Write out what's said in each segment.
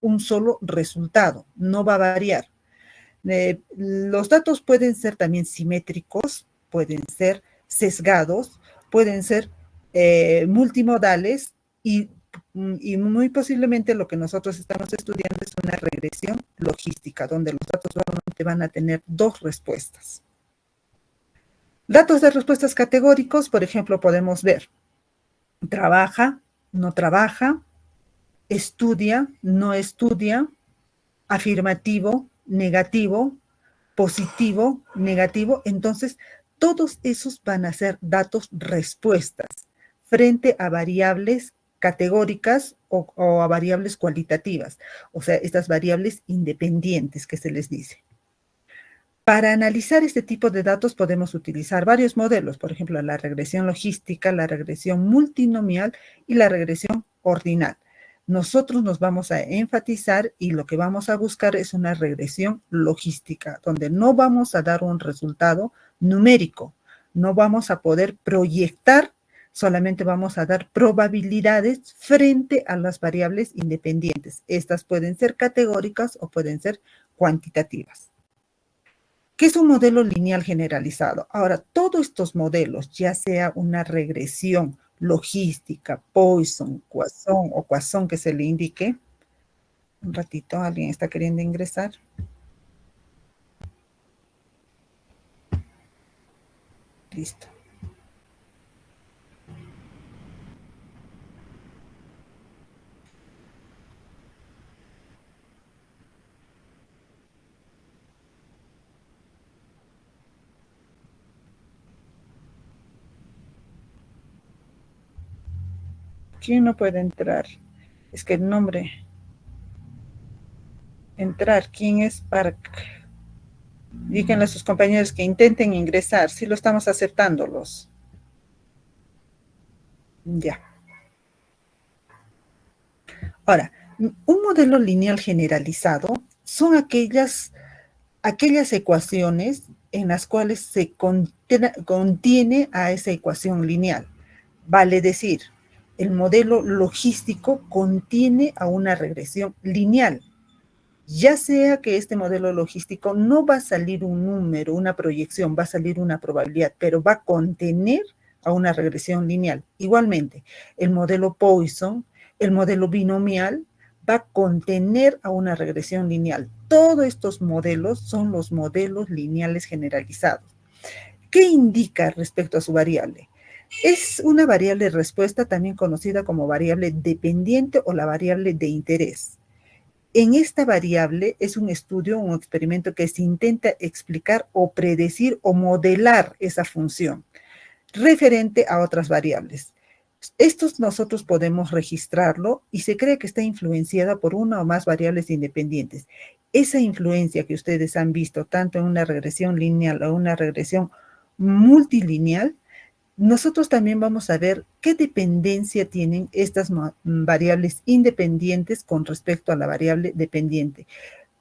un solo resultado, no va a variar. Los datos pueden ser también simétricos, pueden ser sesgados, pueden ser multimodales y muy posiblemente lo que nosotros estamos estudiando es una regresión logística, donde los datos solamente van a tener dos respuestas. Datos de respuestas categóricos, por ejemplo, podemos ver trabaja, no trabaja, estudia, no estudia, afirmativo, negativo, positivo, negativo. Entonces, todos esos van a ser datos respuestas frente a variables categóricas o a variables cualitativas, o sea, estas variables independientes que se les dice. Para analizar este tipo de datos podemos utilizar varios modelos, por ejemplo, la regresión logística, la regresión multinomial y la regresión ordinal. Nosotros nos vamos a enfatizar y lo que vamos a buscar es una regresión logística, donde no vamos a dar un resultado numérico, no vamos a poder proyectar, solamente vamos a dar probabilidades frente a las variables independientes. Estas pueden ser categóricas o pueden ser cuantitativas. ¿Qué es un modelo lineal generalizado? Ahora, todos estos modelos, ya sea una regresión logística, Poisson, Poisson o Poisson que se le indique. Un ratito, ¿alguien está queriendo ingresar? Listo. ¿Quién no puede entrar? Es que el nombre... Entrar, ¿quién es Park? Díganle a sus compañeros que intenten ingresar, si lo estamos aceptándolos. Ya. Ahora, un modelo lineal generalizado son aquellas ecuaciones en las cuales se contiene a esa ecuación lineal. Vale decir, el modelo logístico contiene a una regresión lineal. Ya sea que este modelo logístico no va a salir un número, una proyección, va a salir una probabilidad, pero va a contener a una regresión lineal. Igualmente, el modelo Poisson, el modelo binomial, va a contener a una regresión lineal. Todos estos modelos son los modelos lineales generalizados. ¿Qué indica respecto a su variable? Es una variable respuesta también conocida como variable dependiente o la variable de interés. En esta variable es un estudio, un experimento que se intenta explicar o predecir o modelar esa función referente a otras variables. Estos nosotros podemos registrarlo y se cree que está influenciada por una o más variables independientes. Esa influencia que ustedes han visto tanto en una regresión lineal o una regresión multilineal, nosotros también vamos a ver qué dependencia tienen estas variables independientes con respecto a la variable dependiente,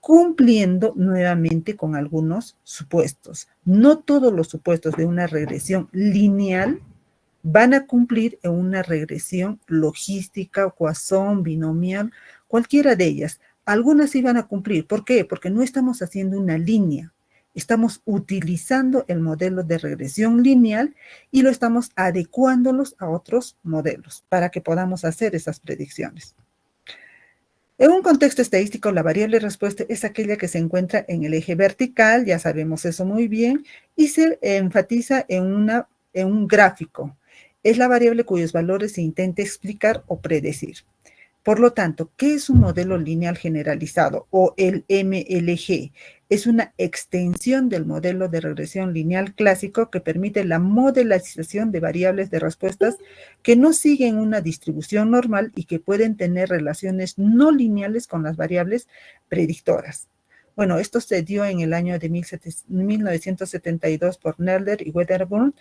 cumpliendo nuevamente con algunos supuestos. No todos los supuestos de una regresión lineal van a cumplir en una regresión logística, Poisson, binomial, cualquiera de ellas. Algunas sí van a cumplir. ¿Por qué? Porque no estamos haciendo una línea. Estamos utilizando el modelo de regresión lineal y lo estamos adecuándolos a otros modelos para que podamos hacer esas predicciones. En un contexto estadístico, la variable respuesta es aquella que se encuentra en el eje vertical, ya sabemos eso muy bien, y se enfatiza en un gráfico. Es la variable cuyos valores se intenta explicar o predecir. Por lo tanto, ¿qué es un modelo lineal generalizado o el MLG? Es una extensión del modelo de regresión lineal clásico que permite la modelización de variables de respuestas que no siguen una distribución normal y que pueden tener relaciones no lineales con las variables predictoras. Bueno, esto se dio en el año de 1972 por Nelder y Wedderburn,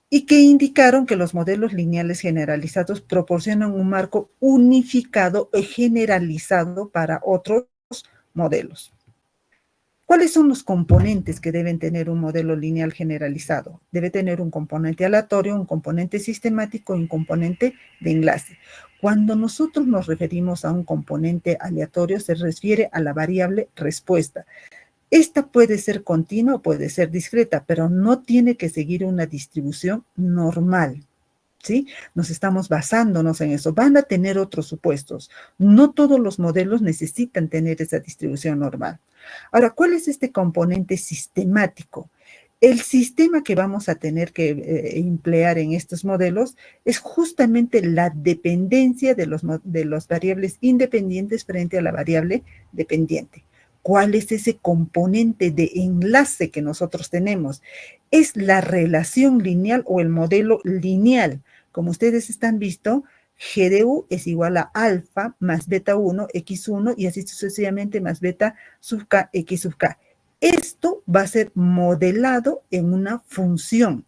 y que indicaron que los modelos lineales generalizados proporcionan un marco unificado y generalizado para otros modelos. ¿Cuáles son los componentes que deben tener un modelo lineal generalizado? Debe tener un componente aleatorio, un componente sistemático y un componente de enlace. Cuando nosotros nos referimos a un componente aleatorio, se refiere a la variable respuesta. Esta puede ser continua o puede ser discreta, pero no tiene que seguir una distribución normal, ¿sí? Nos estamos basándonos en eso. Van a tener otros supuestos. No todos los modelos necesitan tener esa distribución normal. Ahora, ¿cuál es este componente sistemático? El sistema que vamos a tener que emplear en estos modelos es justamente la dependencia de los variables independientes frente a la variable dependiente. ¿Cuál es ese componente de enlace que nosotros tenemos? Es la relación lineal o el modelo lineal. Como ustedes están visto, G de U es igual a alfa más beta 1, X1, y así sucesivamente más beta sub K, X sub K. Esto va a ser modelado en una función.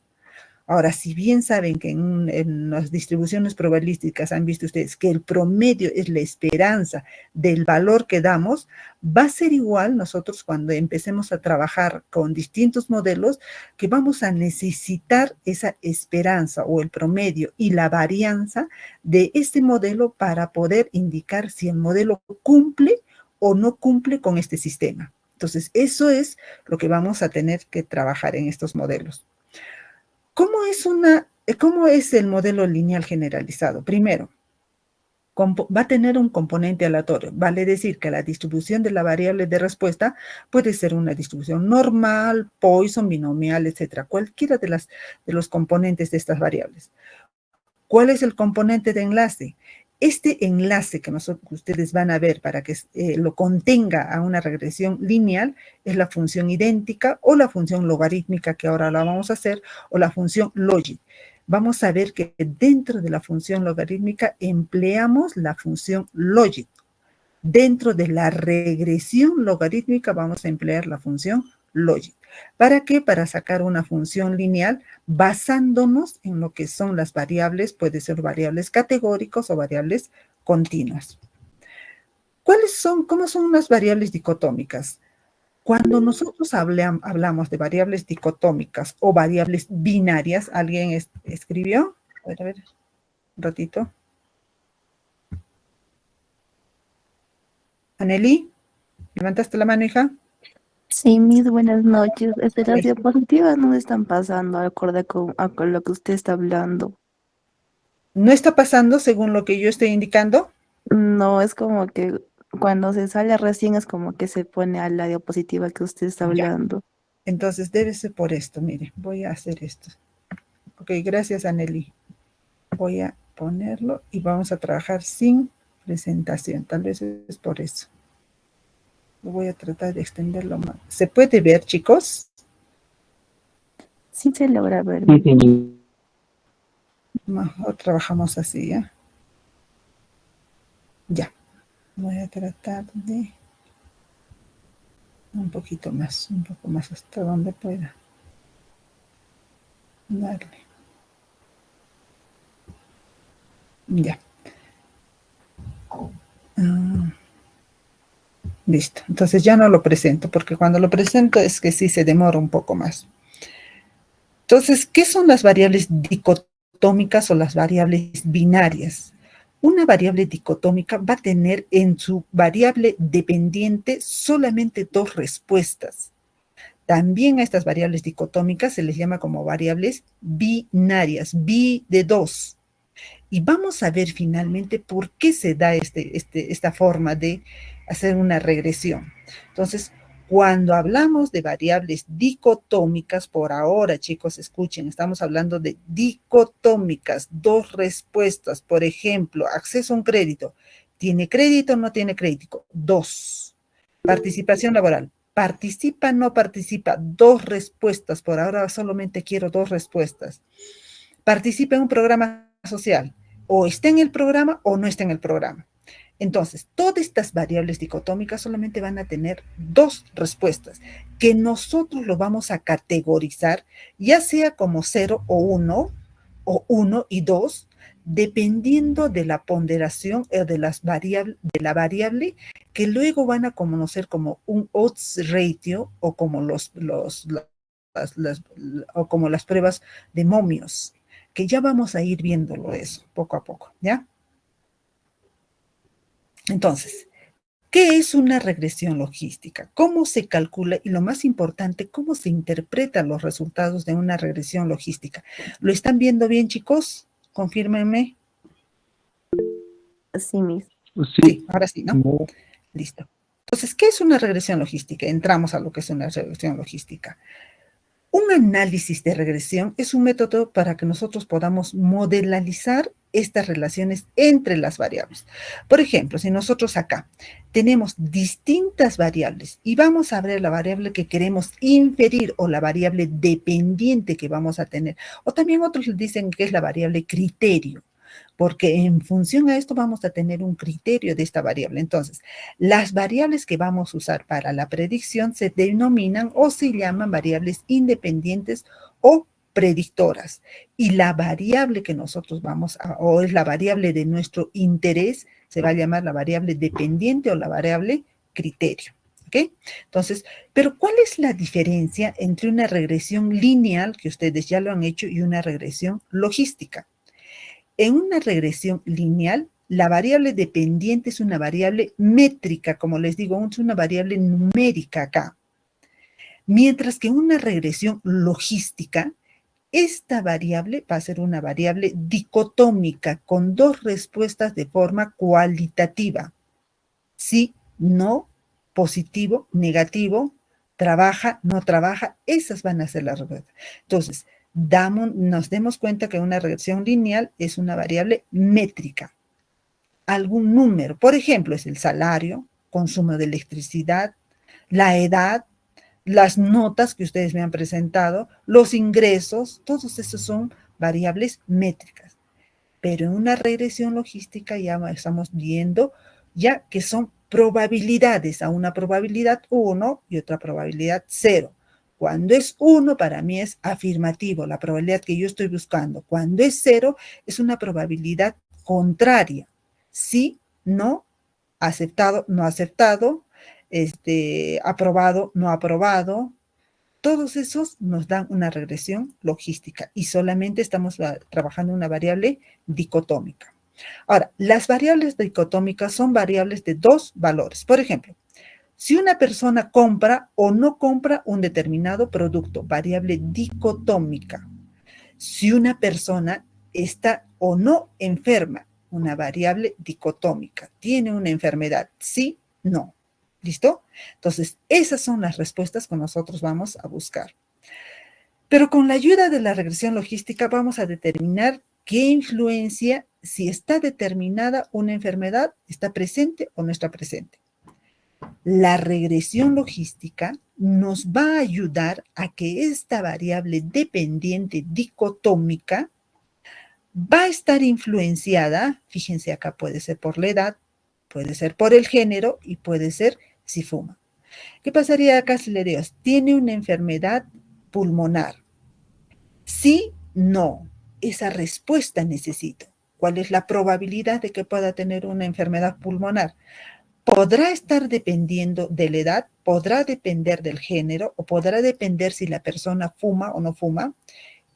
Ahora, si bien saben que en las distribuciones probabilísticas han visto ustedes que el promedio es la esperanza del valor que damos, va a ser igual nosotros cuando empecemos a trabajar con distintos modelos, que vamos a necesitar esa esperanza o el promedio y la varianza de este modelo para poder indicar si el modelo cumple o no cumple con este sistema. Entonces, eso es lo que vamos a tener que trabajar en estos modelos. ¿Cómo es el modelo lineal generalizado? Primero, va a tener un componente aleatorio. Vale decir que la distribución de la variable de respuesta puede ser una distribución normal, Poisson, binomial, etcétera. Cualquiera de los componentes de estas variables. ¿Cuál es el componente de enlace? Este enlace que ustedes van a ver para que lo contenga a una regresión lineal es la función idéntica o la función logarítmica, que ahora la vamos a hacer, o la función logit. Vamos a ver que dentro de la función logarítmica empleamos la función logit. Dentro de la regresión logarítmica vamos a emplear la función logit. ¿Para qué? Para sacar una función lineal basándonos en lo que son las variables, puede ser variables categóricas o variables continuas. ¿Cómo son las variables dicotómicas? Cuando nosotros hablamos de variables dicotómicas o variables binarias, ¿alguien escribió? A ver, un ratito. Aneli, ¿levantaste la mano, hija? Sí, mis buenas noches. Las diapositivas no me están pasando acorde con lo que usted está hablando. ¿No está pasando según lo que yo estoy indicando? No, es como que cuando se sale recién es como que se pone a la diapositiva que usted está Ya. hablando. Entonces debe ser por esto, mire, voy a hacer esto. Ok, gracias, Aneli. Voy a ponerlo y vamos a trabajar sin presentación. Tal vez es por eso. Voy a tratar de extenderlo más. ¿Se puede ver, chicos? Sí se logra ver. Mejor trabajamos así, ¿ya? Ya. Voy a tratar de un poco más hasta donde pueda darle. Ya. Listo. Entonces ya no lo presento, porque cuando lo presento es que sí se demora un poco más. Entonces, ¿qué son las variables dicotómicas o las variables binarias? Una variable dicotómica va a tener en su variable dependiente solamente dos respuestas. También a estas variables dicotómicas se les llama como variables binarias, bi de dos. Y vamos a ver finalmente por qué se da esta forma de hacer una regresión. Entonces, cuando hablamos de variables dicotómicas, por ahora, chicos, escuchen, estamos hablando de dicotómicas, dos respuestas. Por ejemplo, acceso a un crédito. ¿Tiene crédito o no tiene crédito? Dos. Participación laboral. ¿Participa o no participa? Dos respuestas. Por ahora solamente quiero dos respuestas. ¿Participa en un programa social? O está en el programa o no está en el programa. Entonces, todas estas variables dicotómicas solamente van a tener dos respuestas, que nosotros lo vamos a categorizar, ya sea como 0 o 1 y 2, dependiendo de la ponderación de la variable que luego van a conocer como un odds ratio o como o como las pruebas de momios, que ya vamos a ir viéndolo eso poco a poco, ¿ya? Entonces, ¿qué es una regresión logística? ¿Cómo se calcula? Y lo más importante, ¿cómo se interpretan los resultados de una regresión logística? ¿Lo están viendo bien, chicos? Confírmenme. Sí, Miss. Sí, ahora sí, ¿no? Listo. Entonces, ¿qué es una regresión logística? Entramos a lo que es una regresión logística. Un análisis de regresión es un método para que nosotros podamos modelizar estas relaciones entre las variables. Por ejemplo, si nosotros acá tenemos distintas variables y vamos a ver la variable que queremos inferir o la variable dependiente que vamos a tener, o también otros dicen que es la variable criterio, porque en función a esto vamos a tener un criterio de esta variable. Entonces, las variables que vamos a usar para la predicción se denominan o se llaman variables independientes o predictoras. Y la variable que nosotros vamos a, o es la variable de nuestro interés, se va a llamar la variable dependiente o la variable criterio. ¿Ok? Entonces, pero ¿cuál es la diferencia entre una regresión lineal, que ustedes ya lo han hecho, y una regresión logística? En una regresión lineal, la variable dependiente es una variable métrica, como les digo, es una variable numérica acá. Mientras que en una regresión logística, esta variable va a ser una variable dicotómica con dos respuestas de forma cualitativa. Sí, no, positivo, negativo, trabaja, no trabaja, esas van a ser las respuestas. Entonces, nos demos cuenta que una regresión lineal es una variable métrica. Algún número, por ejemplo, es el salario, consumo de electricidad, la edad, las notas que ustedes me han presentado, los ingresos, todos esos son variables métricas. Pero en una regresión logística ya estamos viendo ya que son probabilidades, a una probabilidad 1 y otra probabilidad 0. Cuando es 1, para mí es afirmativo, la probabilidad que yo estoy buscando. Cuando es 0, es una probabilidad contraria. Sí, no, aceptado, no aceptado, aprobado, no aprobado. Todos esos nos dan una regresión logística y solamente estamos trabajando una variable dicotómica. Ahora, las variables dicotómicas son variables de dos valores. Por ejemplo, si una persona compra o no compra un determinado producto, variable dicotómica. Si una persona está o no enferma, una variable dicotómica. Tiene una enfermedad, sí, no. ¿Listo? Entonces, esas son las respuestas que nosotros vamos a buscar. Pero con la ayuda de la regresión logística vamos a determinar qué influencia, si está determinada una enfermedad, está presente o no está presente. La regresión logística nos va a ayudar a que esta variable dependiente dicotómica va a estar influenciada, fíjense acá puede ser por la edad, puede ser por el género y puede ser si fuma. ¿Qué pasaría acá si le digo, tiene una enfermedad pulmonar? Sí, no. Esa respuesta necesito. ¿Cuál es la probabilidad de que pueda tener una enfermedad pulmonar? Podrá estar dependiendo de la edad, podrá depender del género o podrá depender si la persona fuma o no fuma.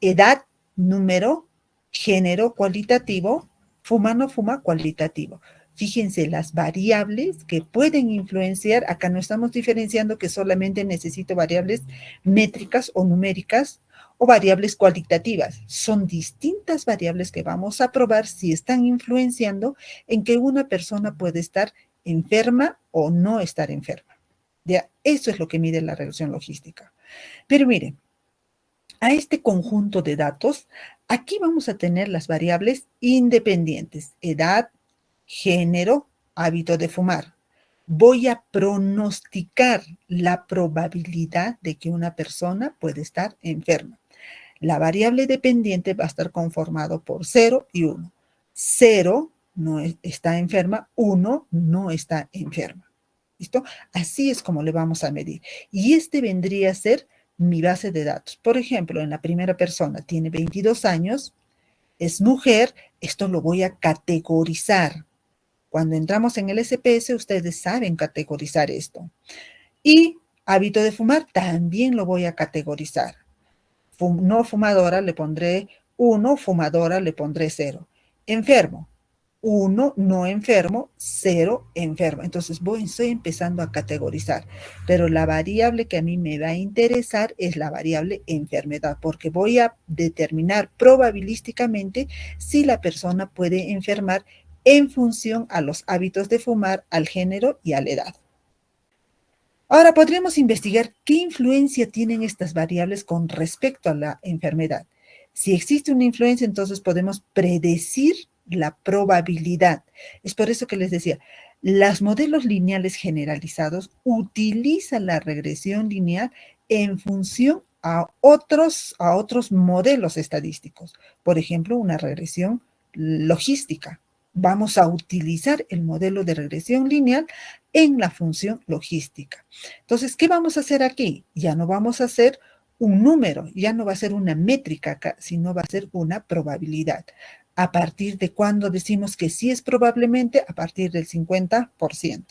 Edad, número, género cualitativo, fuma o no fuma cualitativo. Fíjense las variables que pueden influenciar, acá no estamos diferenciando que solamente necesito variables métricas o numéricas o variables cualitativas. Son distintas variables que vamos a probar si están influenciando en que una persona puede estar enferma o no estar enferma. ¿Ya? Eso es lo que mide la regresión logística. Pero miren, a este conjunto de datos, aquí vamos a tener las variables independientes, edad, género, hábito de fumar. Voy a pronosticar la probabilidad de que una persona puede estar enferma. La variable dependiente va a estar conformado por 0 y 1. 0 no está enferma, 1 no está enferma. ¿Listo? Así es como le vamos a medir. Y este vendría a ser mi base de datos. Por ejemplo, en la primera persona tiene 22 años, es mujer, esto lo voy a categorizar. Cuando entramos en el SPS, ustedes saben categorizar esto. Y hábito de fumar, también lo voy a categorizar. No fumadora le pondré 1, fumadora le pondré 0. Enfermo, 1 no enfermo, 0 enfermo. Entonces estoy empezando a categorizar, pero la variable que a mí me va a interesar es la variable enfermedad, porque voy a determinar probabilísticamente si la persona puede enfermar en función a los hábitos de fumar, al género y a la edad. Ahora podríamos investigar qué influencia tienen estas variables con respecto a la enfermedad. Si existe una influencia, entonces podemos predecir la probabilidad. Es por eso que les decía, los modelos lineales generalizados utilizan la regresión lineal en función a otros modelos estadísticos. Por ejemplo, una regresión logística. Vamos a utilizar el modelo de regresión lineal en la función logística. Entonces, ¿qué vamos a hacer aquí? Ya no vamos a hacer un número, ya no va a ser una métrica acá, sino va a ser una probabilidad. ¿A partir de cuándo decimos que sí es probablemente? A partir del 50%.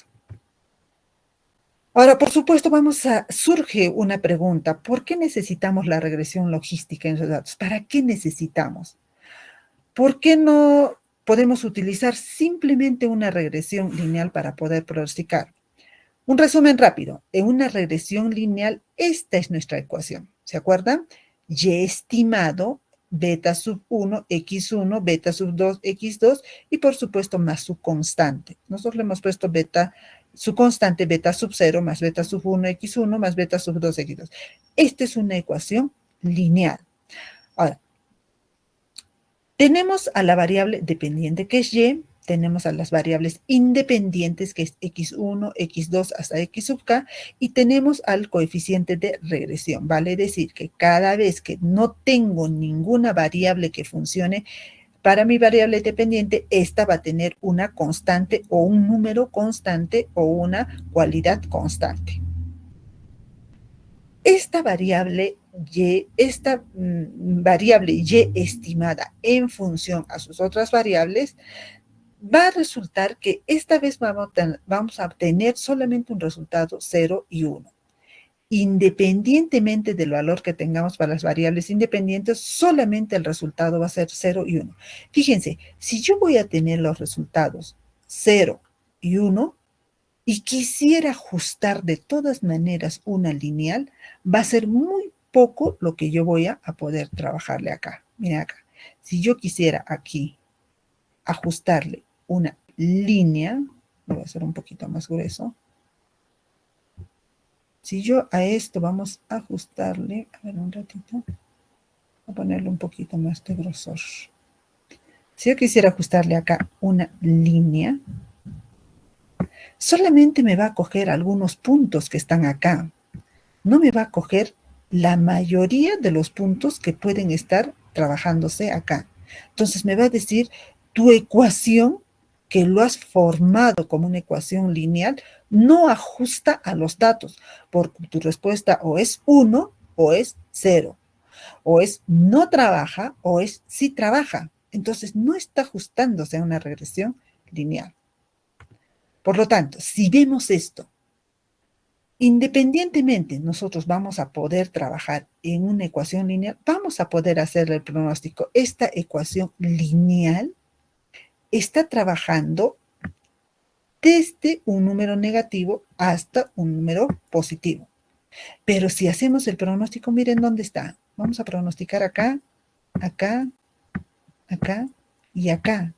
Ahora, por supuesto, surge una pregunta. ¿Por qué necesitamos la regresión logística en los datos? ¿Para qué necesitamos? ¿Por qué no podemos utilizar simplemente una regresión lineal para poder pronosticar? Un resumen rápido. En una regresión lineal, esta es nuestra ecuación. ¿Se acuerdan? Y estimado, beta sub 1, x1, beta sub 2, x2, y por supuesto más su constante. Nosotros le hemos puesto su constante beta sub 0 más beta sub 1, x1 más beta sub 2, x2. Esta es una ecuación lineal. Ahora, tenemos a la variable dependiente que es y, tenemos a las variables independientes que es x1, x2 hasta x sub k, y tenemos al coeficiente de regresión. Vale decir que cada vez que no tengo ninguna variable que funcione para mi variable dependiente, esta va a tener una constante o un número constante o una cualidad constante. Esta variable y estimada en función a sus otras variables va a resultar que esta vez vamos a obtener solamente un resultado 0 y 1. Independientemente del valor que tengamos para las variables independientes, solamente el resultado va a ser 0 y 1. Fíjense, si yo voy a tener los resultados 0 y 1, y quisiera ajustar de todas maneras una lineal, va a ser muy poco lo que yo voy a poder trabajarle acá. Miren acá. Si yo quisiera aquí ajustarle una línea, lo voy a hacer un poquito más grueso. Si yo a esto vamos a ajustarle, a ver un ratito, voy a ponerle un poquito más de grosor. Si yo quisiera ajustarle acá una línea, solamente me va a coger algunos puntos que están acá. No me va a coger la mayoría de los puntos que pueden estar trabajándose acá. Entonces me va a decir, tu ecuación, que lo has formado como una ecuación lineal, no ajusta a los datos, porque tu respuesta o es 1 o es 0. O es no trabaja o es sí trabaja. Entonces no está ajustándose a una regresión lineal. Por lo tanto, si vemos esto, independientemente nosotros vamos a poder trabajar en una ecuación lineal, vamos a poder hacer el pronóstico. Esta ecuación lineal está trabajando desde un número negativo hasta un número positivo. Pero si hacemos el pronóstico, miren dónde está. Vamos a pronosticar acá, acá, acá y acá.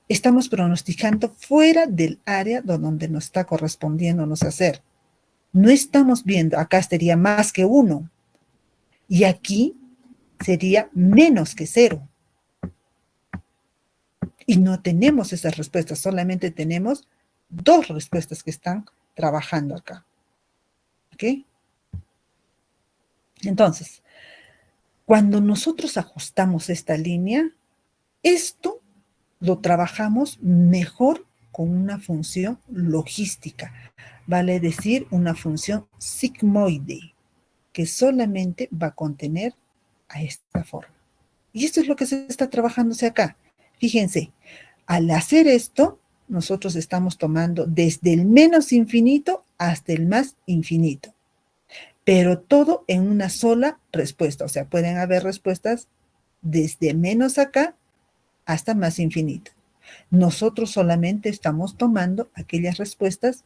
Estamos pronosticando fuera del área donde nos está correspondiéndonos hacer. No estamos viendo, acá sería más que 1 y aquí sería menos que 0. Y no tenemos esas respuestas, solamente tenemos 2 respuestas que están trabajando acá. ¿Ok? Entonces, cuando nosotros ajustamos esta línea, esto lo trabajamos mejor con una función logística, vale decir, una función sigmoide, que solamente va a contener a esta forma. Y esto es lo que se está trabajándose acá. Fíjense, al hacer esto, nosotros estamos tomando desde el menos infinito hasta el más infinito, pero todo en una sola respuesta. O sea, pueden haber respuestas desde menos acá hasta más infinito. Nosotros solamente estamos tomando aquellas respuestas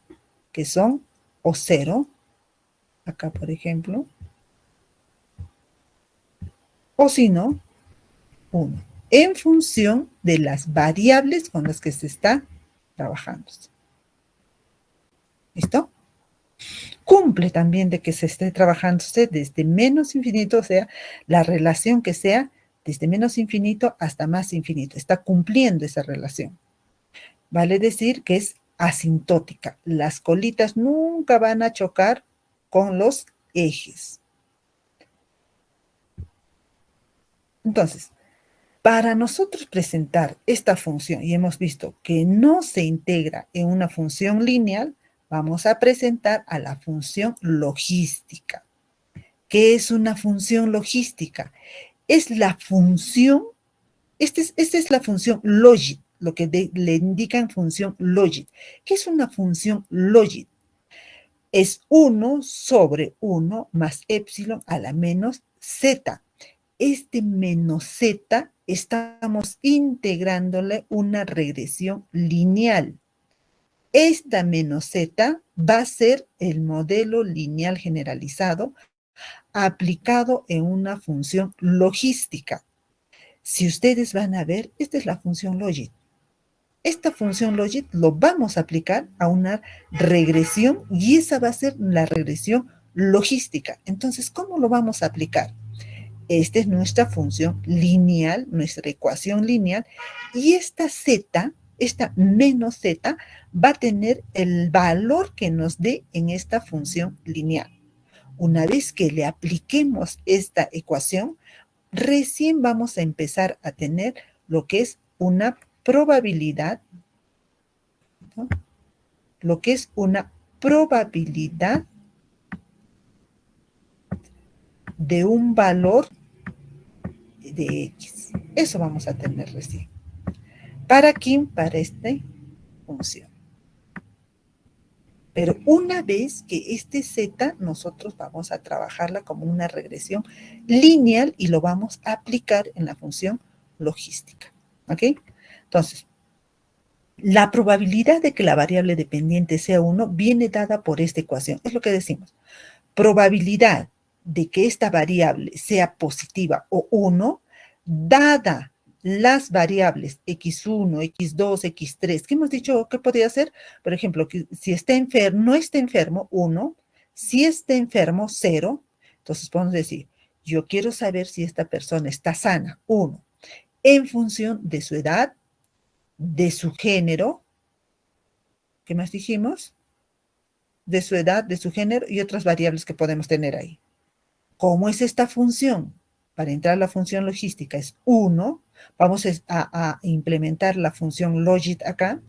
que son o 0, acá por ejemplo, o si no, 1, en función de las variables con las que se está trabajando. ¿Listo? Cumple también de que se esté trabajándose desde menos infinito, o sea, la relación que sea desde menos infinito hasta más infinito. Está cumpliendo esa relación. Vale decir que es asintótica. Las colitas nunca van a chocar con los ejes. Entonces, para nosotros presentar esta función, y hemos visto que no se integra en una función lineal, vamos a presentar a la función logística. ¿Qué es una función logística? Es la función, esta es la función logit, lo que le indican función logit. ¿Qué es una función logit? Es 1 sobre 1 más epsilon a la menos z. Este menos z estamos integrándole una regresión lineal. Esta menos z va a ser el modelo lineal generalizado aplicado en una función logística. Si ustedes van a ver, esta es la función logit. Esta función logit lo vamos a aplicar a una regresión y esa va a ser la regresión logística. Entonces, ¿cómo lo vamos a aplicar? Esta es nuestra función lineal, nuestra ecuación lineal, y esta z, esta menos z, va a tener el valor que nos dé en esta función lineal. Una vez que le apliquemos esta ecuación, recién vamos a empezar a tener lo que es una probabilidad, ¿no? Lo que es una probabilidad de un valor de X. Eso vamos a tener recién. ¿Para quién? Para esta función. Pero una vez que este Z, nosotros vamos a trabajarla como una regresión lineal y lo vamos a aplicar en la función logística. ¿Ok? Entonces, la probabilidad de que la variable dependiente sea 1 viene dada por esta ecuación. Es lo que decimos. Probabilidad de que esta variable sea positiva o 1, dada las variables x1, x2, x3, que hemos dicho que podría ser, por ejemplo, que si está enfermo, no está enfermo, 1, si está enfermo, 0, entonces podemos decir, yo quiero saber si esta persona está sana, 1, en función de su edad, de su género, ¿qué más dijimos? De su edad, de su género y otras variables que podemos tener ahí. ¿Cómo es esta función? Para entrar a la función logística es 1, vamos a implementar la función logit acá,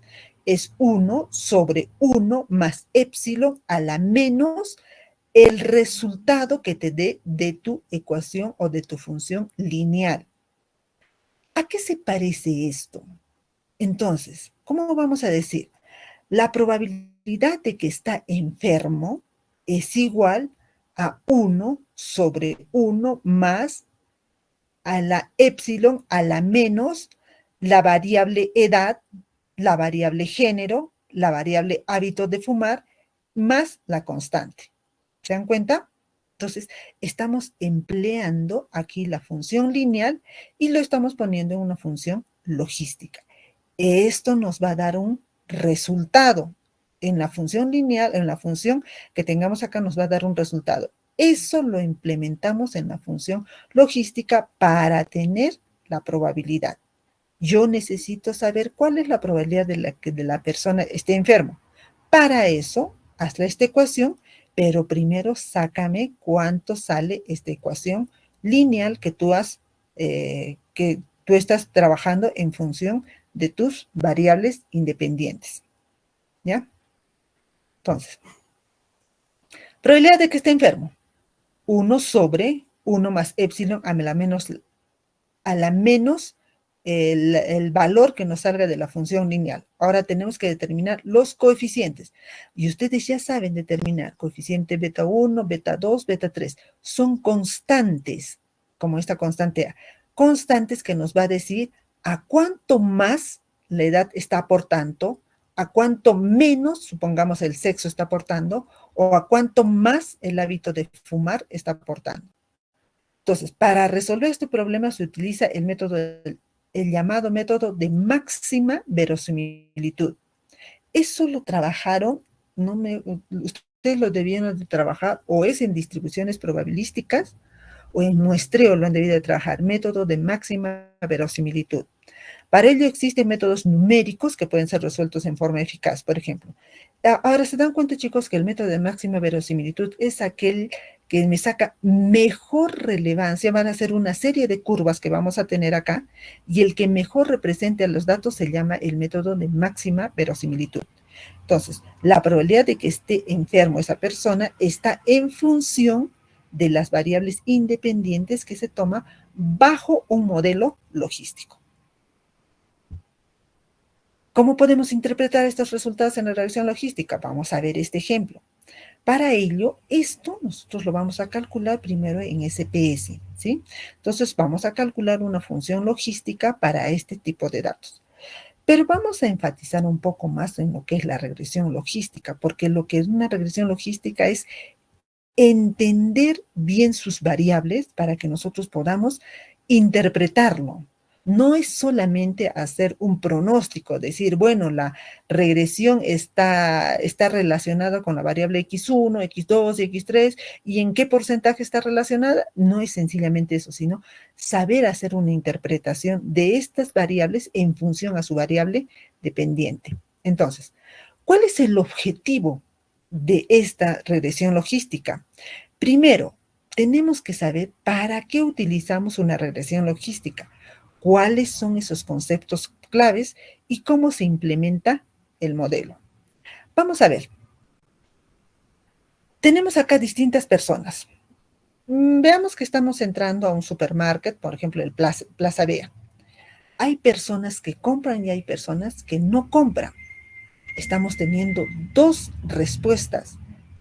es 1 sobre 1 más epsilon a la menos el resultado que te dé de tu ecuación o de tu función lineal. ¿A qué se parece esto? Entonces, ¿cómo vamos a decir? La probabilidad de que está enfermo es igual a 1 sobre 1 más a la epsilon a la menos la variable edad, la variable género, la variable hábito de fumar, más la constante. ¿Se dan cuenta? Entonces, estamos empleando aquí la función lineal y lo estamos poniendo en una función logística. Esto nos va a dar un resultado. En la función lineal, en la función que tengamos acá, nos va a dar un resultado. Eso lo implementamos en la función logística para tener la probabilidad. Yo necesito saber cuál es la probabilidad de que la persona esté enfermo. Para eso, hazle esta ecuación, pero primero sácame cuánto sale esta ecuación lineal que tú estás trabajando en función de tus variables independientes. ¿Ya? Entonces, probabilidad de que esté enfermo. 1 sobre 1 más epsilon a la menos el valor que nos salga de la función lineal. Ahora tenemos que determinar los coeficientes. Y ustedes ya saben determinar coeficiente beta 1, beta 2, beta 3. Son constantes, como esta constante A. Constantes que nos va a decir a cuánto más la edad está aportando, a cuánto menos, supongamos, el sexo está aportando, o a cuánto más el hábito de fumar está aportando. Entonces, para resolver este problema se utiliza el método, el llamado método de máxima verosimilitud. Eso lo trabajaron, ustedes lo debieron de trabajar, o es en distribuciones probabilísticas, o en muestreo lo han debido de trabajar, método de máxima verosimilitud. Para ello existen métodos numéricos que pueden ser resueltos en forma eficaz, por ejemplo. Ahora, ¿se dan cuenta, chicos, que el método de máxima verosimilitud es aquel que me saca mejor relevancia? Van a ser una serie de curvas que vamos a tener acá, y el que mejor represente a los datos se llama el método de máxima verosimilitud. Entonces, la probabilidad de que esté enfermo esa persona está en función de las variables independientes que se toma bajo un modelo logístico. ¿Cómo podemos interpretar estos resultados en la regresión logística? Vamos a ver este ejemplo. Para ello, esto nosotros lo vamos a calcular primero en SPS, ¿sí? Entonces, vamos a calcular una función logística para este tipo de datos. Pero vamos a enfatizar un poco más en lo que es la regresión logística, porque lo que es una regresión logística es entender bien sus variables para que nosotros podamos interpretarlo. No es solamente hacer un pronóstico, decir, bueno, la regresión está relacionada con la variable x1, x2 y x3, y en qué porcentaje está relacionada. No es sencillamente eso, sino saber hacer una interpretación de estas variables en función a su variable dependiente. Entonces, ¿cuál es el objetivo de esta regresión logística? Primero, tenemos que saber para qué utilizamos una regresión logística, cuáles son esos conceptos claves y cómo se implementa el modelo. Vamos a ver. Tenemos acá distintas personas. Veamos que estamos entrando a un supermarket, por ejemplo, el Plaza Vea. Hay personas que compran y hay personas que no compran. Estamos teniendo dos respuestas: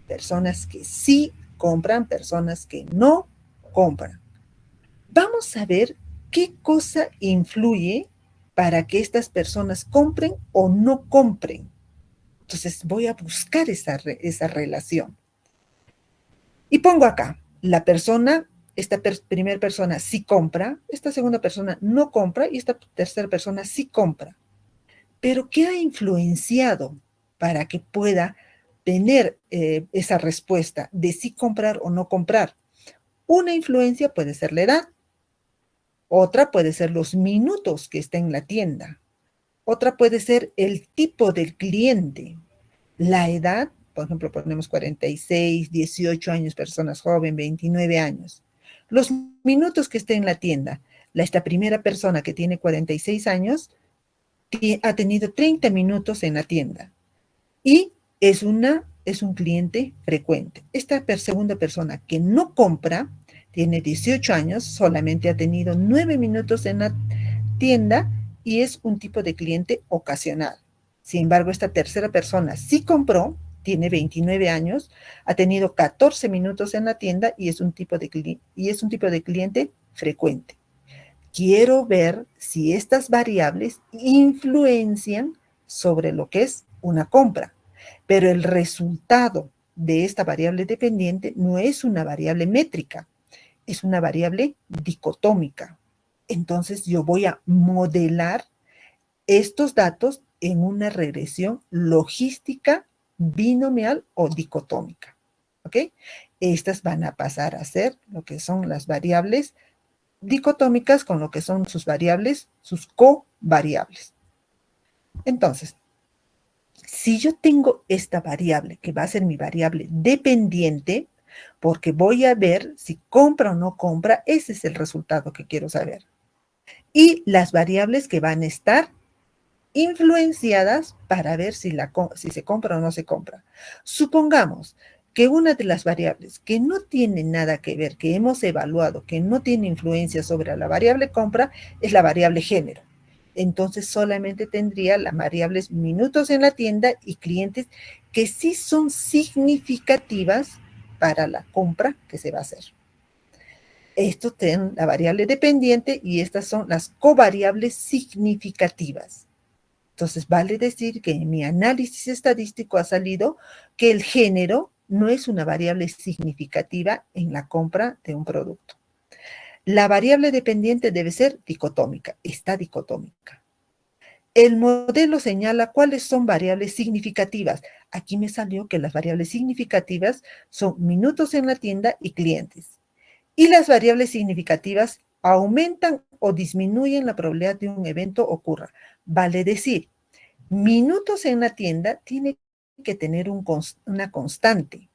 personas que sí compran, personas que no compran. Vamos a ver qué cosa influye para que estas personas compren o no compren. Entonces voy a buscar esa relación. Y pongo acá, la persona, esta primera persona sí compra, esta segunda persona no compra y esta tercera persona sí compra. Pero ¿qué ha influenciado para que pueda tener esa respuesta de si comprar o no comprar? Una influencia puede ser la edad, otra puede ser los minutos que está en la tienda, otra puede ser el tipo del cliente, la edad, por ejemplo, ponemos 46, 18 años, personas jóvenes, 29 años. Los minutos que esté en la tienda, esta primera persona que tiene 46 años, ha tenido 30 minutos en la tienda y es un cliente frecuente. Esta segunda persona que no compra, tiene 18 años, solamente ha tenido 9 minutos en la tienda y es un tipo de cliente ocasional. Sin embargo, esta tercera persona sí compró, tiene 29 años, ha tenido 14 minutos en la tienda y es un tipo de cliente frecuente. Quiero ver si estas variables influencian sobre lo que es una compra, pero el resultado de esta variable dependiente no es una variable métrica, es una variable dicotómica. Entonces yo voy a modelar estos datos en una regresión logística binomial o dicotómica. ¿Ok? Estas van a pasar a ser lo que son las variables dicotómicas con lo que son sus variables, sus covariables. Entonces, si yo tengo esta variable, que va a ser mi variable dependiente, porque voy a ver si compra o no compra, ese es el resultado que quiero saber. Y las variables que van a estar influenciadas para ver si se compra o no se compra. Supongamos que una de las variables que no tiene nada que ver, que hemos evaluado, que no tiene influencia sobre la variable compra, es la variable género. Entonces solamente tendría las variables minutos en la tienda y clientes que sí son significativas para la compra que se va a hacer. Esto tiene la variable dependiente y estas son las covariables significativas. Entonces, vale decir que en mi análisis estadístico ha salido que el género no es una variable significativa en la compra de un producto. La variable dependiente debe ser dicotómica, está dicotómica. El modelo señala cuáles son variables significativas. Aquí me salió que las variables significativas son minutos en la tienda y clientes. Y las variables significativas aumentan o disminuyen la probabilidad de un evento ocurra. Vale decir, minutos en la tienda tiene que tener una constante.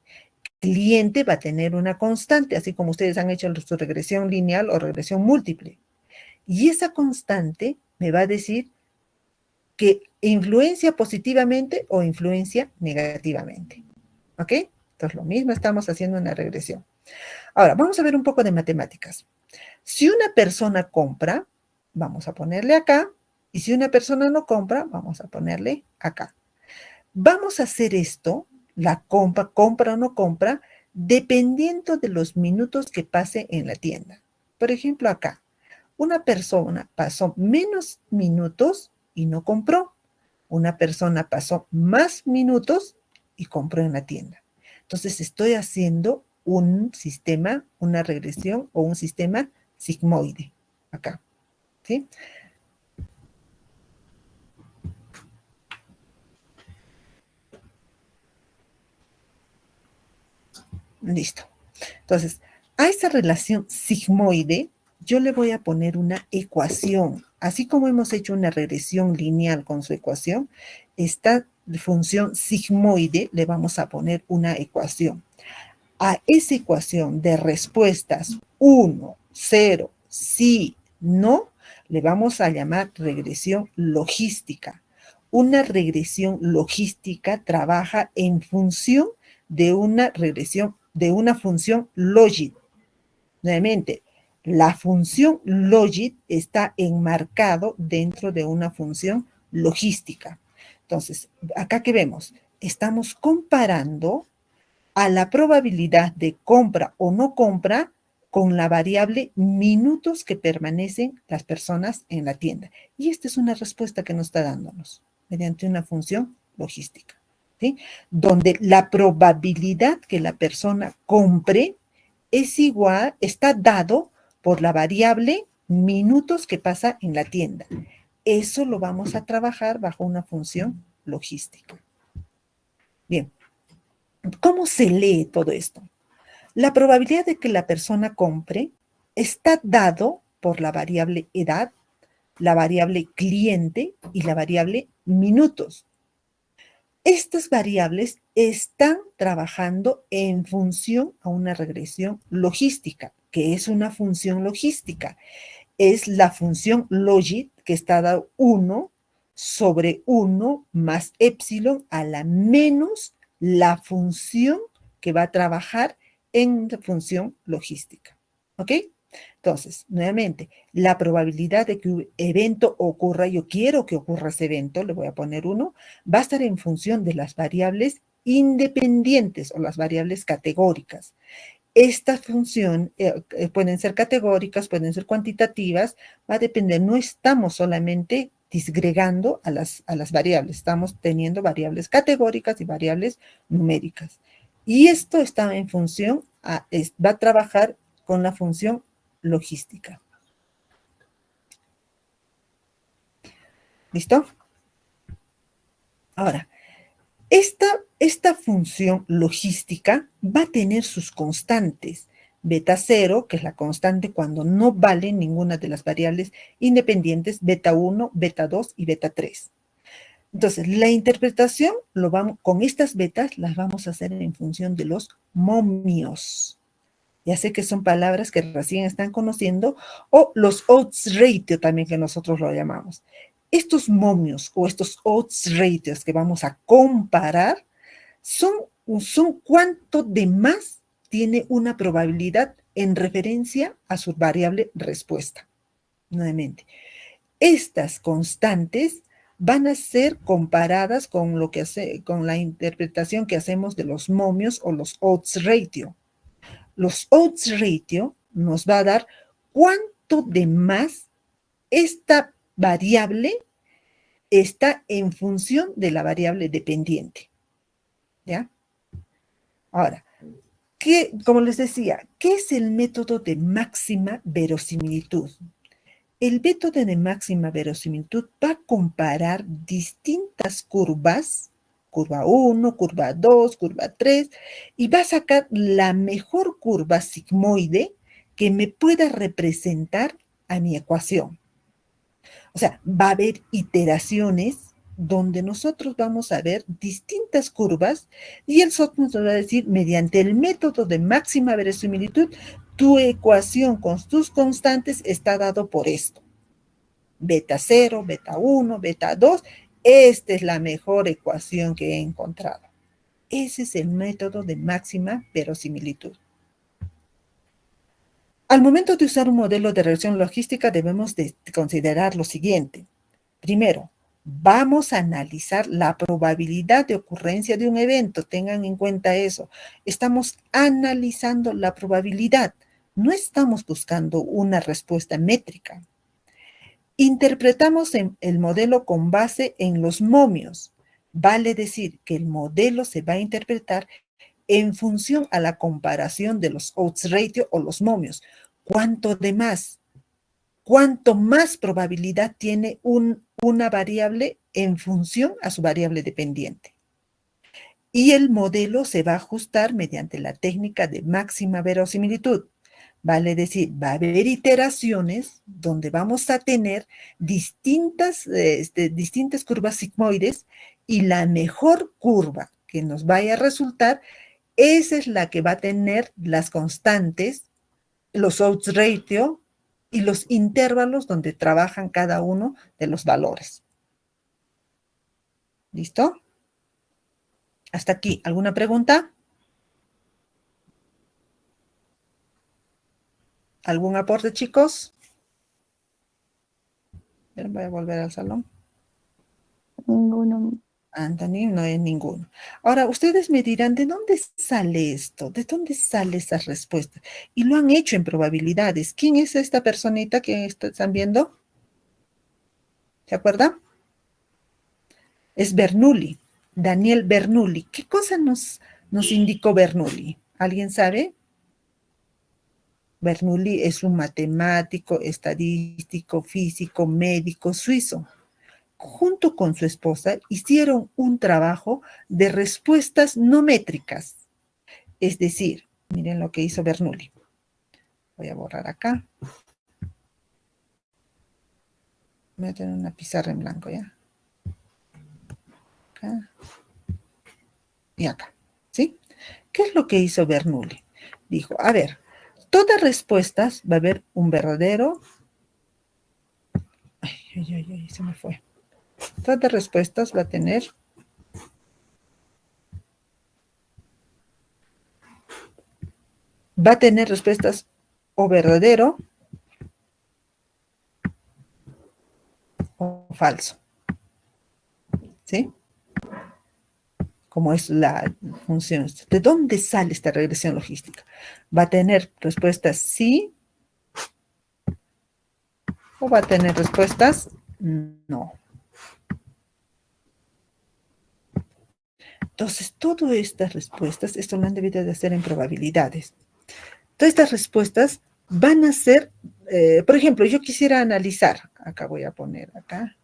Cliente va a tener una constante, así como ustedes han hecho su regresión lineal o regresión múltiple. Y esa constante me va a decir que influencia positivamente o influencia negativamente. ¿Ok? Entonces, lo mismo estamos haciendo en la regresión. Ahora, vamos a ver un poco de matemáticas. Si una persona compra, vamos a ponerle acá, y si una persona no compra, vamos a ponerle acá. Vamos a hacer esto, la compra o no compra, dependiendo de los minutos que pase en la tienda. Por ejemplo, acá, una persona pasó menos minutos y no compró. Una persona pasó más minutos y compró en la tienda. Entonces, estoy haciendo un sistema, una regresión o un sistema sigmoide. Acá, ¿sí? Listo. Entonces, a esa relación sigmoide, yo le voy a poner una ecuación. Así como hemos hecho una regresión lineal con su ecuación, esta función sigmoide le vamos a poner una ecuación. A esa ecuación de respuestas 1, 0, sí, no, le vamos a llamar regresión logística. Una regresión logística trabaja en función de una regresión, de una función logit. Nuevamente, la función logit está enmarcado dentro de una función logística. Entonces, acá que vemos, estamos comparando a la probabilidad de compra o no compra con la variable minutos que permanecen las personas en la tienda. Y esta es una respuesta que nos está dándonos mediante una función logística, ¿sí? Donde la probabilidad que la persona compre es igual, está dado por la variable minutos que pasa en la tienda. Eso lo vamos a trabajar bajo una función logística. Bien, ¿cómo se lee todo esto? La probabilidad de que la persona compre está dado por la variable edad, la variable cliente y la variable minutos. Estas variables están trabajando en función a una regresión logística. ¿Qué es una función logística? Es la función logit que está dado 1 sobre 1 más épsilon a la menos la función que va a trabajar en la función logística. ¿Ok? Entonces, nuevamente, la probabilidad de que un evento ocurra, yo quiero que ocurra ese evento, le voy a poner 1, va a estar en función de las variables independientes o las variables categóricas. Esta función pueden ser categóricas, pueden ser cuantitativas, va a depender, no estamos solamente disgregando a las variables, estamos teniendo variables categóricas y variables numéricas. Y esto está en función, va a trabajar con la función logística. ¿Listo? Ahora, esta función logística va a tener sus constantes. Beta 0, que es la constante cuando no vale ninguna de las variables independientes, beta 1, beta 2 y beta 3. Entonces, la interpretación con estas betas las vamos a hacer en función de los momios. Ya sé que son palabras que recién están conociendo, o los odds ratio también que nosotros lo llamamos. Estos momios o estos odds ratios que vamos a comparar son cuánto de más tiene una probabilidad en referencia a su variable respuesta. Nuevamente, estas constantes van a ser comparadas con con la interpretación que hacemos de los momios o los odds ratio. Los odds ratio nos va a dar cuánto de más esta variable está en función de la variable dependiente. ¿Ya? Ahora, como les decía, ¿qué es el método de máxima verosimilitud? El método de máxima verosimilitud va a comparar distintas curvas, curva 1, curva 2, curva 3, y va a sacar la mejor curva sigmoide que me pueda representar a mi ecuación. O sea, va a haber iteraciones donde nosotros vamos a ver distintas curvas y el software nos va a decir, mediante el método de máxima verosimilitud, tu ecuación con tus constantes está dado por esto. Beta 0, beta 1, beta 2, esta es la mejor ecuación que he encontrado. Ese es el método de máxima verosimilitud. Al momento de usar un modelo de regresión logística debemos de considerar lo siguiente. Primero, vamos a analizar la probabilidad de ocurrencia de un evento. Tengan en cuenta eso. Estamos analizando la probabilidad. No estamos buscando una respuesta métrica. Interpretamos el modelo con base en los momios. Vale decir que el modelo se va a interpretar en función a la comparación de los odds ratio o los momios. ¿Cuánto más probabilidad tiene una variable en función a su variable dependiente? Y el modelo se va a ajustar mediante la técnica de máxima verosimilitud. Vale decir, va a haber iteraciones donde vamos a tener distintas curvas sigmoides y la mejor curva que nos vaya a resultar, esa es la que va a tener las constantes, los odds ratio y los intervalos donde trabajan cada uno de los valores. ¿Listo? Hasta aquí. ¿Alguna pregunta? ¿Algún aporte, chicos? Voy a volver al salón. Ninguno. Anthony, no hay ninguno. Ahora, ustedes me dirán, ¿de dónde sale esto? ¿De dónde sale esa respuesta? Y lo han hecho en probabilidades. ¿Quién es esta personita que están viendo? ¿Se acuerdan? Es Bernoulli, Daniel Bernoulli. ¿Qué cosa nos indicó Bernoulli? ¿Alguien sabe? Bernoulli es un matemático, estadístico, físico, médico suizo. Junto con su esposa hicieron un trabajo de respuestas no métricas. Es decir, miren lo que hizo Bernoulli. Voy a borrar acá. Voy a tener una pizarra en blanco, ¿ya? Acá. Y acá, ¿sí? ¿Qué es lo que hizo Bernoulli? Dijo, a ver, todas respuestas va a haber un verdadero. Ay, se me fue. Todas respuestas va a tener respuestas o verdadero o falso. ¿Sí? Como es la función. ¿De dónde sale esta regresión logística? ¿Va a tener respuestas sí o va a tener respuestas no? Entonces, todas estas respuestas, esto lo han debido de hacer en probabilidades. Todas estas respuestas van a ser, por ejemplo, yo quisiera analizar, acá voy a poner acá,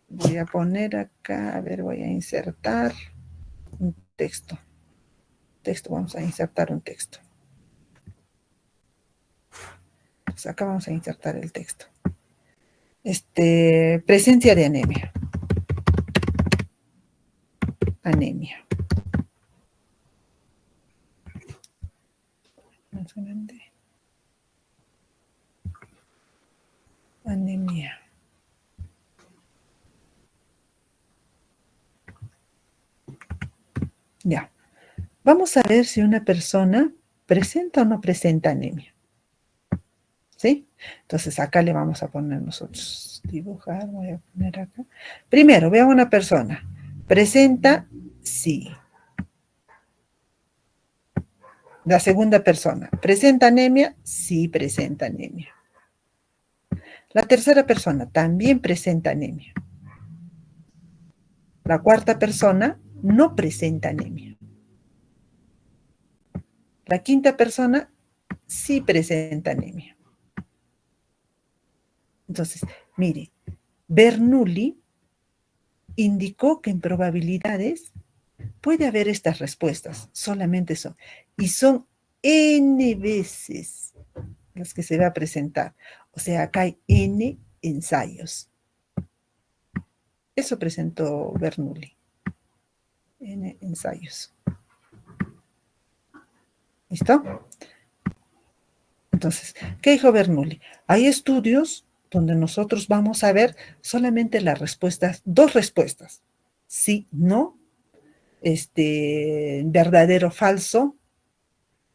a ver, voy a insertar un texto. Vamos a insertar un texto. Pues acá vamos a insertar el texto. Presencia de anemia. Anemia. Más grande. Anemia. Ya. Vamos a ver si una persona presenta o no presenta anemia. ¿Sí? Entonces acá le vamos a poner nosotros, dibujar, voy a poner acá. Primero, veo a una persona. ¿Presenta? Sí. La segunda persona. ¿Presenta anemia? Sí, presenta anemia. La tercera persona también presenta anemia. La cuarta persona no presenta anemia. La quinta persona sí presenta anemia. Entonces, mire, Bernoulli indicó que en probabilidades puede haber estas respuestas, solamente son, y son n veces las que se va a presentar. O sea, acá hay n ensayos. Eso presentó Bernoulli. N ensayos. ¿Listo? Entonces, ¿qué dijo Bernoulli? Hay estudios donde nosotros vamos a ver solamente las respuestas, dos respuestas. Sí, no, verdadero, falso,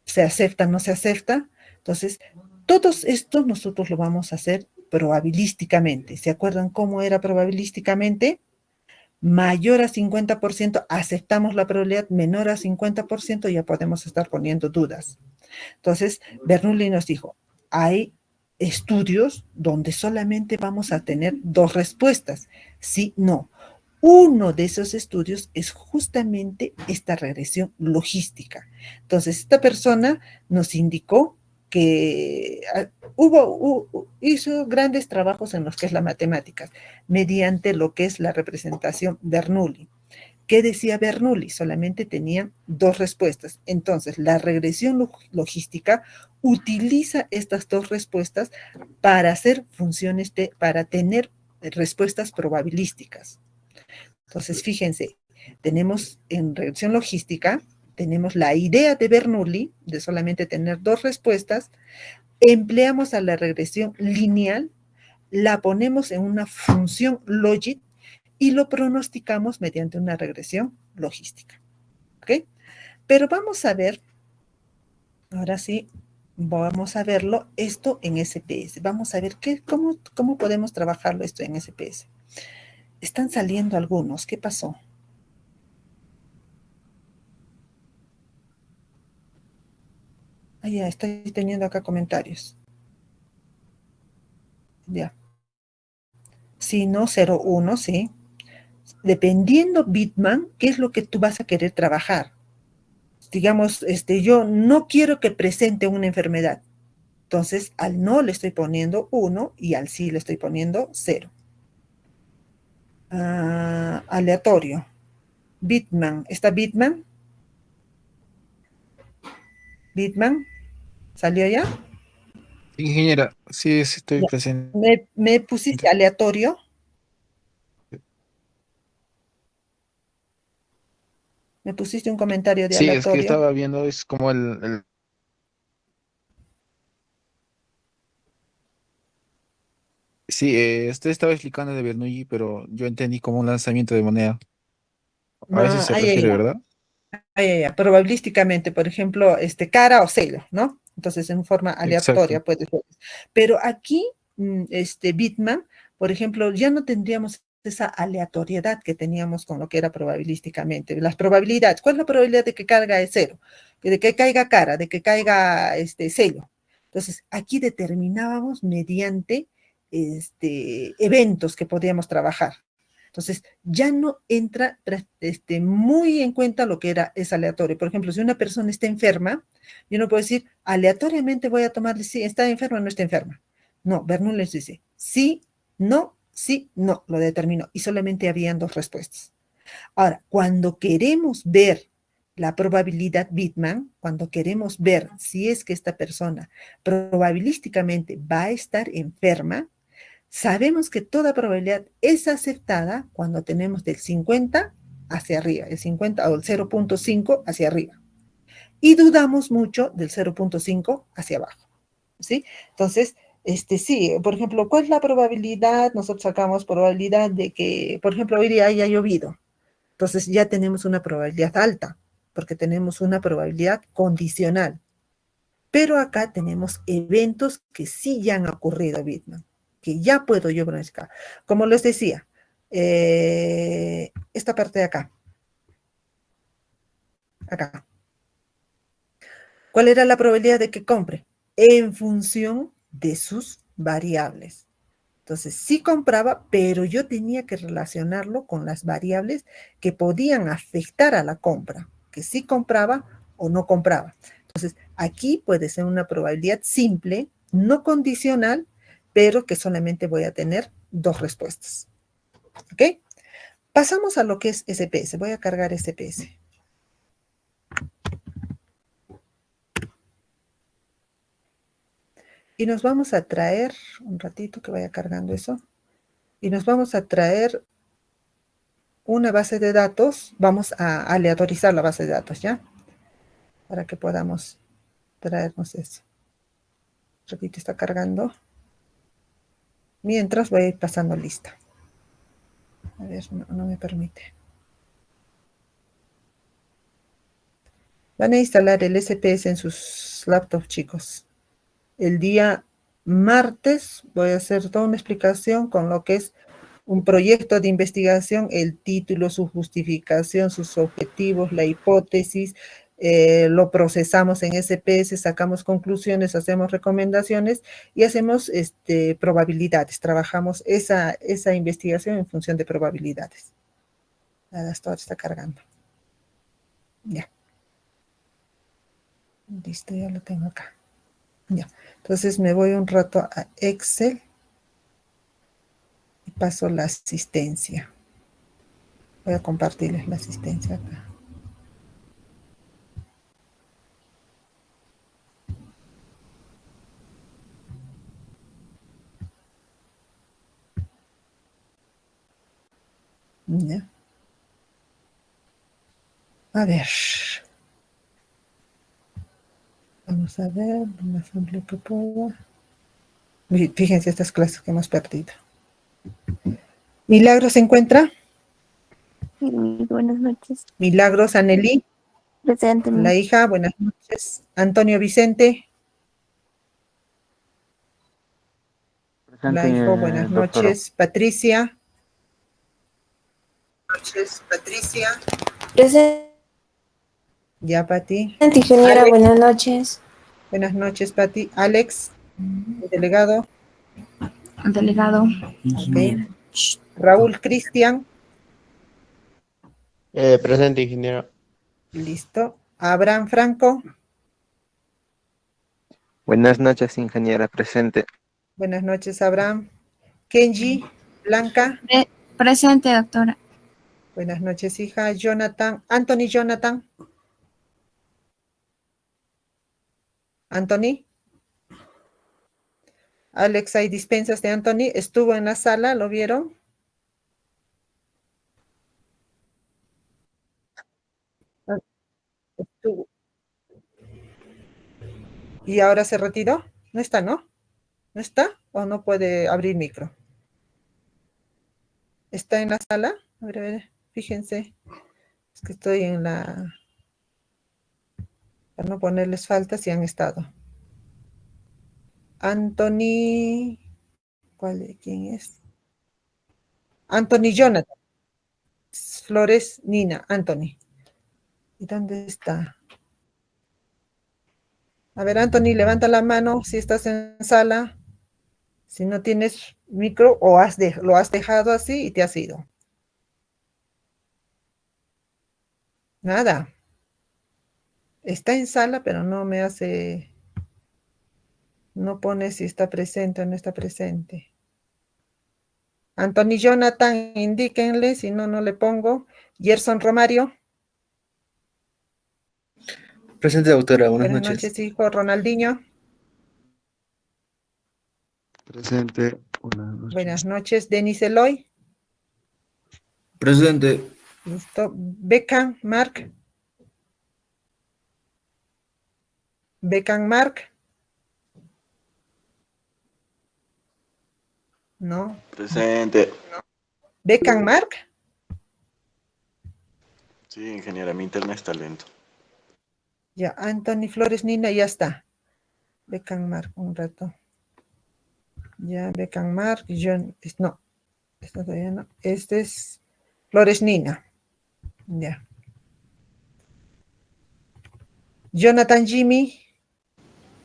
se acepta, no se acepta. Entonces, todos estos nosotros lo vamos a hacer probabilísticamente. ¿Se acuerdan cómo era probabilísticamente? Mayor a 50% aceptamos la probabilidad, menor a 50% ya podemos estar poniendo dudas. Entonces, Bernoulli nos dijo, hay estudios donde solamente vamos a tener dos respuestas, sí, no. Uno de esos estudios es justamente esta regresión logística. Entonces, esta persona nos indicó que hizo grandes trabajos en los que es la matemática, mediante lo que es la representación Bernoulli. ¿Qué decía Bernoulli? Solamente tenía dos respuestas. Entonces, la regresión logística utiliza estas dos respuestas para hacer funciones, para tener respuestas probabilísticas. Entonces, fíjense, tenemos en regresión logística, tenemos la idea de Bernoulli de solamente tener dos respuestas, empleamos a la regresión lineal, la ponemos en una función logit y lo pronosticamos mediante una regresión logística. ¿Ok? Pero vamos a ver, ahora sí, vamos a verlo esto en SPS. Vamos a ver cómo podemos trabajarlo esto en SPS. Están saliendo algunos. ¿Qué pasó? Ah, ya, estoy teniendo acá comentarios. Ya. Sí, no, 01, sí. Dependiendo, Bitman, qué es lo que tú vas a querer trabajar. Digamos, yo no quiero que presente una enfermedad. Entonces, al no le estoy poniendo 1 y al sí le estoy poniendo 0. Aleatorio. Bitman. ¿Está Bitman? ¿Bitman? ¿Salió ya? Ingeniera, sí, sí estoy Ya. presente. ¿Me pusiste aleatorio? ¿Me pusiste un comentario de Sí, es que aleatorio? estaba viendo, es como Sí, usted estaba explicando de Bernoulli, pero yo entendí como un lanzamiento de moneda. A eso se Ay, ay, refiere, ay. ¿verdad? Probabilísticamente, por ejemplo, cara o celo, ¿no? Entonces, en forma Exacto. aleatoria puede ser. Pero aquí, Bitman, por ejemplo, ya no tendríamos esa aleatoriedad que teníamos con lo que era probabilísticamente. Las probabilidades, ¿cuál es la probabilidad de que caiga es cero? De que caiga cara, de que caiga celo. Entonces, aquí determinábamos mediante eventos que podíamos trabajar. Entonces, ya no entra muy en cuenta lo que es aleatorio. Por ejemplo, si una persona está enferma, yo no puedo decir aleatoriamente voy a tomarle si está enferma o no está enferma. No, Bernoulli les dice sí, no, lo determinó. Y solamente habían dos respuestas. Ahora, cuando queremos ver la probabilidad Bitman, cuando queremos ver si es que esta persona probabilísticamente va a estar enferma, sabemos que toda probabilidad es aceptada cuando tenemos del 50 hacia arriba, el 50 o el 0.5 hacia arriba. Y dudamos mucho del 0.5 hacia abajo. ¿Sí? Entonces, sí, por ejemplo, ¿cuál es la probabilidad? Nosotros sacamos probabilidad de que, por ejemplo, hoy día haya llovido. Entonces ya tenemos una probabilidad alta, porque tenemos una probabilidad condicional. Pero acá tenemos eventos que sí ya han ocurrido, Bitman, que ya puedo yo pronosticar. Como les decía, esta parte de acá, acá. ¿Cuál era la probabilidad de que compre? En función de sus variables. Entonces, sí compraba, pero yo tenía que relacionarlo con las variables que podían afectar a la compra, que sí compraba o no compraba. Entonces, aquí puede ser una probabilidad simple, no condicional, pero que solamente voy a tener dos respuestas. ¿Ok? Pasamos a lo que es SPS. Voy a cargar SPS. Y nos vamos a traer, un ratito que vaya cargando eso, y nos vamos a traer una base de datos. Vamos a aleatorizar la base de datos, ¿ya? Para que podamos traernos eso. Repito, está cargando. Mientras voy a ir pasando lista. A ver, no me permite. Van a instalar el SPS en sus laptops, chicos. El día martes voy a hacer toda una explicación con lo que es un proyecto de investigación, el título, su justificación, sus objetivos, la hipótesis, lo procesamos en SPS, sacamos conclusiones, hacemos recomendaciones y hacemos probabilidades. Trabajamos esa investigación en función de probabilidades. Hasta ahora está cargando. Ya. Listo, ya lo tengo acá. Ya. Entonces me voy un rato a Excel y paso la asistencia. Voy a compartirles la asistencia acá. Ya. A ver. Vamos a ver, lo más amplio que puedo. Fíjense estas clases que hemos perdido. ¿Milagros se encuentra? Sí, buenas noches. Milagros Anelí, Presente, la hija, buenas noches. Antonio Vicente, la hija, buenas noches. Patricia. Buenas noches, Patricia. Presente, Ya, Pati. ingeniera, Alex. buenas noches. Buenas noches, Pati. Alex, el delegado. Delegado. Ok. Raúl Cristian. Presente, ingeniero. Listo. Abraham Franco. Buenas noches, ingeniera presente. Buenas noches, Abraham. Kenji, Blanca. Presente, doctora. Buenas noches, hija. Jonathan. Anthony Jonathan. Anthony. Alex, hay dispensas de Anthony. Estuvo en la sala, ¿lo vieron? Estuvo. ¿Y ahora se retiró? No está, ¿no? ¿No está? ¿O no puede abrir micro? ¿Está en la sala? A ver, fíjense. Es que estoy en la... Para no ponerles falta si han estado. Anthony... ¿Quién es? Anthony Jonathan. Flores Nina, Anthony. ¿Y dónde está? A ver, Anthony, levanta la mano si estás en sala. Si no tienes micro o lo has dejado así y te has ido. Nada. Está en sala, pero no me hace... No pone si está presente o no está presente. Anthony Jonathan, indíquenle, si no, no le pongo. Gerson Romario. Presente, doctora. Buenas Buenas noches. noches, hijo. Ronaldinho. Presente. Buenas noches. Buenas noches, Denis Eloy. Presente. Listo. Beckham, Mark. Beckham, Mark. No. Presente. Beckham, Mark. Sí, ingeniera, mi internet está lento. Ya, Anthony Flores Nina, ya está. Beckham, Mark, un rato. Ya, Beckham, Mark. John, no. Esto todavía no. Este es Flores Nina. Ya. Jonathan Jimmy.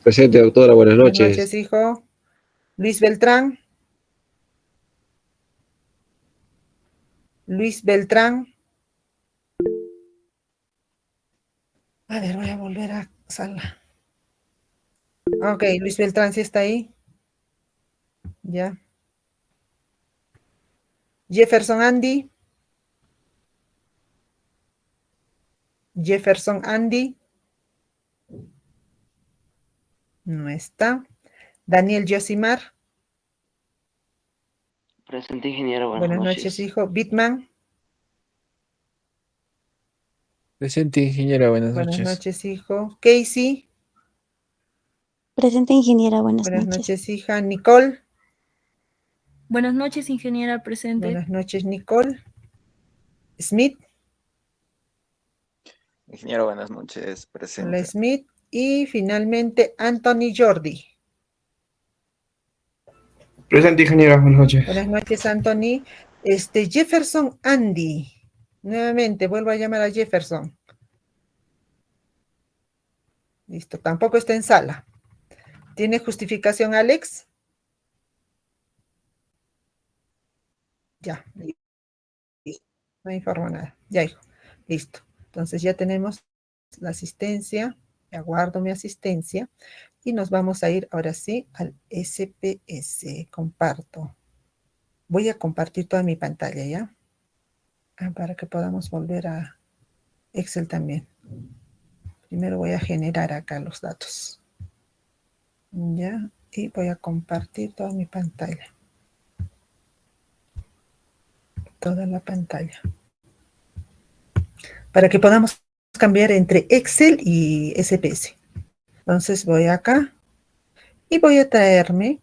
Presente, doctora, buenas Buenas noches. noches, hijo. Luis Beltrán. Luis Beltrán. A ver, voy a volver a sala. Ok, Luis Beltrán, ¿sí está ahí? Ya. Jefferson Andy. Jefferson Andy. No está. Daniel Josimar. Presente, ingeniero. Buenas noches, hijo. Bitman. Presente, ingeniera, buenas Buenas noches. noches, hijo. Casey. Presente, ingeniera. Buenas Buenas noches. noches, hija. Nicole. Buenas noches, ingeniera, presente. Buenas noches, Nicole. Smith. Ingeniero, buenas noches, Hola, presente. Smith. Y finalmente, Anthony Jordi. Presente, ingeniera, buenas noches. Buenas noches, Anthony. Jefferson Andy. Nuevamente, vuelvo a llamar a Jefferson. Listo, tampoco está en sala. ¿Tiene justificación, Alex? Ya. No informo nada. Ya, hijo. Listo. Entonces ya tenemos la asistencia. Ya guardo mi asistencia. Y nos vamos a ir ahora sí al SPS. Comparto. Voy a compartir toda mi pantalla, ¿ya? Para que podamos volver a Excel también. Primero voy a generar acá los datos. Ya. Y voy a compartir toda mi pantalla. Toda la pantalla. Para que podamos cambiar entre Excel y SPS. Entonces voy acá y voy a traerme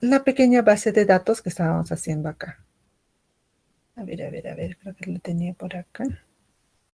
la pequeña base de datos que estábamos haciendo acá. A ver, creo que lo tenía por acá.